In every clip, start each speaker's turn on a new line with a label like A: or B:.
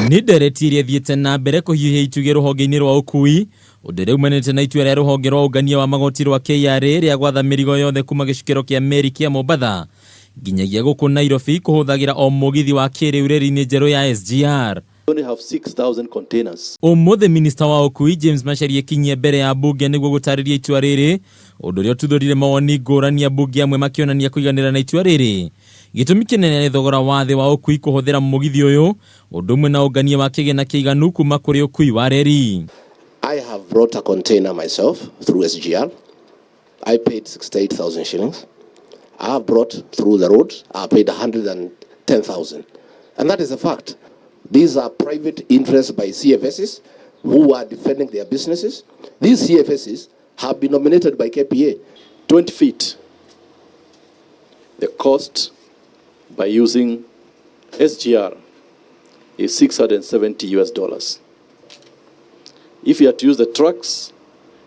A: Nĩ ndereti iria thiĩte na mbere kũhiũhia itugĩ rũhonge-ini rwa Ukuui, ũndũ rĩumanĩte na itua rĩa rũhonge rwa ũngania wa magoti rwa KRA rĩa gwatha mirigo yothe kuma gicukiro kĩa meri kĩa Mombasa nginyagia guku Nairobi kũhũthagĩra o mũgithi wa kiriu reri-inĩ njerũ ya SGR.
B: We only have 6,000 containers.
A: Ũmũthĩ Minista wa Ukuui James Macharia kinyie mbere ya mbunge nĩguo gũtarĩria itua rĩrĩ, ũndũ ũrĩa ũtuthũrire mawoni ngũrani ya mbunge amwe makĩonania kũiganĩra na itua rĩrĩ. Gĩtũmi kĩnene nĩ thogora wa thĩ wa Ukuui kũhũthĩra mũgithi ũyũ, ũndũ ũmwe na ũngania wa kĩgĩna kĩiganu kuma kũrĩ Ukuui wa reri.
C: I have brought a container myself through SGR. I paid 68,000 shillings. I have brought through the road. I paid 110,000. And that is a fact. These are private interests by CFSs who are defending their businesses. These CFSs have been nominated by KPA.
B: 20 feet. The cost by using SGR is $670. If you have to use the trucks,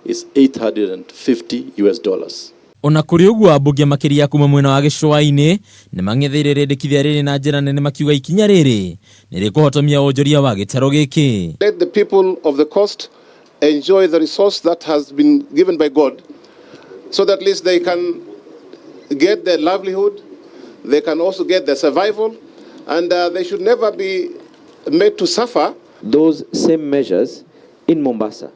B: it's $850.
A: Ona kũrĩ ũguo ambunge makĩria kuma mwena wa gĩcũa-inĩ nĩ mang'etheire rĩendekithia rĩrĩ na njĩra nene makiuga ikinya rĩrĩ nĩ rĩkũhotomia wonjoria wa gĩtaro gĩkĩ.
D: Let the people of the coast enjoy the resource that has been given by God, so that at least they can get their livelihood, they can also get their survival, and they should never be made to suffer.
E: Those same measures in Mombasa,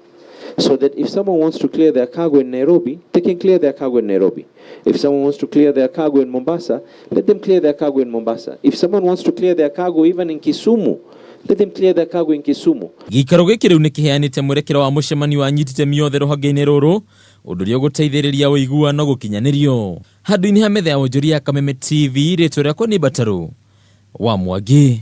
E: so that if someone wants to clear their cargo in Nairobi, they can clear their cargo in Nairobi. If someone wants to clear their cargo in Mombasa, let them clear their cargo in Mombasa. If someone wants to clear their cargo even in Kisumu, let them clear their cargo in Kisumu.
A: Gĩikaro gĩkĩ rĩu nĩ kĩheanĩte mwerekero wa mũcemanio wa anyitĩte yothe rũhonge-inĩ rũrũ, ũndũ ũrĩa ũgũteithĩrĩria ũiguano gũkinyanĩrio. Handũ-inĩ ha metha ya wonjoria ya Kameme TV, rĩtwa rĩakwa nĩ Mbataru wa Mwangi.